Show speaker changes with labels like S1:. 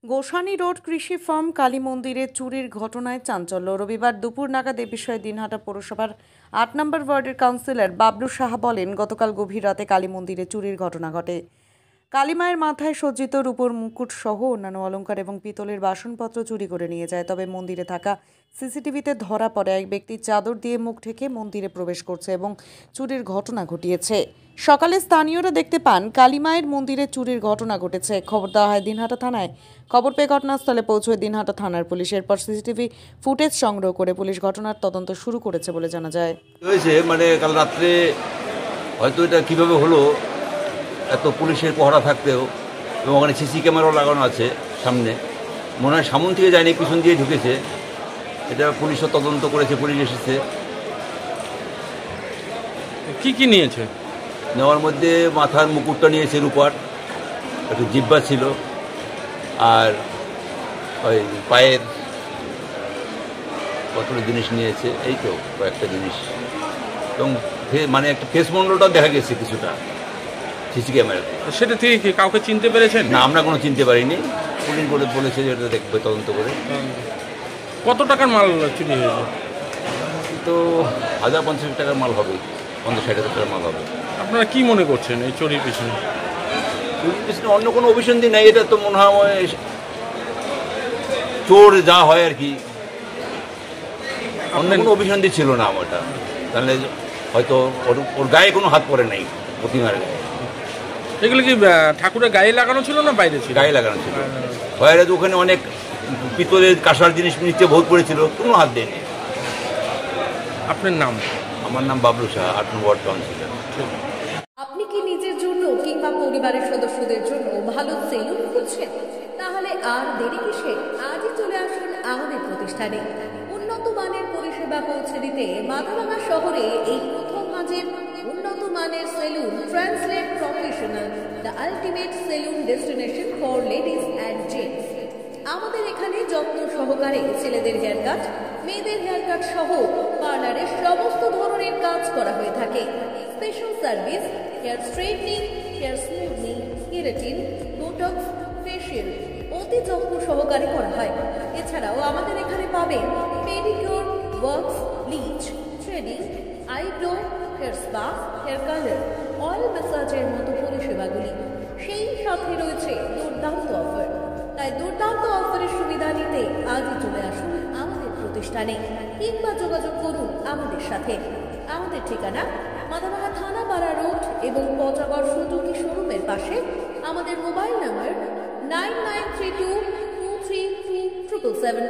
S1: Gosani road কৃষি farm Kali মন্দিরে চুরির ঘটনায় চাঞ্চল্য। রবিবার দুপুর নাগাদ এ বিষয়ে দিনহাটা পৌরসভার ৮ নম্বর ওয়ার্ডের কাউন্সিলর বাবলু সাহা বলেন, গতকাল গভীর রাতে কালী মন্দিরে চুরির ঘটনা ঘটে। কালীমায়ের মাথায় সজ্জিত রূপোর মুকুট সহ অন্যান্য অলংকার এবং পিতলের বাসনপত্র চুরি করে নিয়ে যায়। তবে মন্দিরে থাকা সিসিটিভিতে ধরা পড়ে এক ব্যক্তি চাদর দিয়ে মুখ ঢেকে মন্দিরে প্রবেশ করছে এবং চুরির ঘটনা ঘটিয়েছে। সকালে স্থানীয়রা দেখতে পান কালীমায়ের মন্দিরে চুরির ঘটনা ঘটেছে। খবর দেওয়া হয় দিনহাটা থানায়। খবর পেয়ে ঘটনাস্থলে পৌঁছয় দিনহাটা থানার পুলিশ। এরপর সিসিটিভি ফুটেজ সংগ্রহ করে পুলিশ ঘটনার তদন্ত শুরু করেছে বলে জানা যায়।
S2: কাল রাত্রে হয়তো এটা কিভাবে হলো, এত পুলিশের পহরা থাকতেও, এবং ওখানে সিসি ক্যামেরাও লাগানো আছে সামনে, মনে হয় সামন থেকে যায়নি, পিছন দিয়ে ঢুকেছে। এটা পুলিশও তদন্ত করেছে, পুলিশ এসেছে।
S3: কি কি নিয়েছে?
S2: নেওয়ার মধ্যে মাথার মুকুটটা নিয়েছে রূপার, একটু জিব্বা ছিল, আর ওই পায়ের কতগুলো জিনিস নিয়েছে, এই তো কয়েকটা জিনিস, এবং মানে একটা ফেস মন্ডলটাও দেখা গেছে কিছুটা সিসি ক্যামেরাতে।
S3: সেটা থেকে কি কাউকে চিনতে পেরেছেন?
S2: না, আমরা কোনো চিনতে পারিনি। পুলিশ বলেছে যে এটা দেখবে, তদন্ত করে।
S3: কত টাকার মাল চুরি হয়েছে?
S2: তো 1050 টাকার মাল হবে, 50-60 হাজার টাকার মাল হবে।
S3: আপনারা কি মনে করছেন এই চুরির পিছনে?
S2: চুরির পিছনে অন্য কোনো অভিসন্ধি নেই। এটা তো মনে হয় চোর যা হয় আর কি, অন্য কোনো অভিসন্ধি ছিল না আমারটা। তাহলে হয়তো ওর গায়ে কোনো হাত পড়ে নাই, প্রতিমার গায়ে।
S3: এগুলো কি ঠাকুরের গায়ে লাগানো ছিল না বাইরে ছিল?
S2: গায়ে লাগানো ছিল। বাইরে তো ওখানে অনেক পিতলের কাঁসার জিনিস নিচে ভোগ করেছিল, কোনো হাত দেয়নি।
S3: আপনার নাম?
S2: আমার নাম বাবলু সাহা, ৮ নম্বর ওয়ার্ড কাউন্সিলর।
S4: আপনি কি নিজের জন্য কিংবা পরিবারের সদস্যদের জন্য ভালো সেলুন খুঁজছেন? তাহলে আর দেরি কিসে? আজই চলে আসুন আমাদের প্রতিষ্ঠানে। উন্নত মানের পরিষেবা পৌঁছে দিতে মাথাভাঙা শহরে এই প্রথম মাঝের উন্নত মানের salon translate professional, the ultimate salon destination for ladies and gents. আমাদের এখানে যত্ন সহকারে ছেলেদের হেয়ার কাট, মেয়েদের হেয়ার কাট সহ পার্লারের সমস্ত ধরনের কাজ করা হয়ে থাকে। Special service, hair straightening, hair smoothing, keratin, botox, facial অতি যত্ন সহকারে করা হয়। এছাড়াও আমাদের এখানে পাবেন pedicure, wax, bleach, threading, eyebrow, hair spa, hair colour, oil ম্যাসাজের মতো পরিষেবাগুলি। সেই সাথে রয়েছে দুর্দান্ত অফার। তাই দুর্দান্ত অফারের সুবিধা নিতে আজই চলে আসুন আমাদের প্রতিষ্ঠানে কিংবা যোগাযোগ করুন আমাদের সাথে। আমাদের ঠিকানা মাথাভাঙা থানাপাড়া রোড এবং পচাগড় সুজুকি শোরুমের পাশে। আমাদের মোবাইল নাম্বার 9932233777।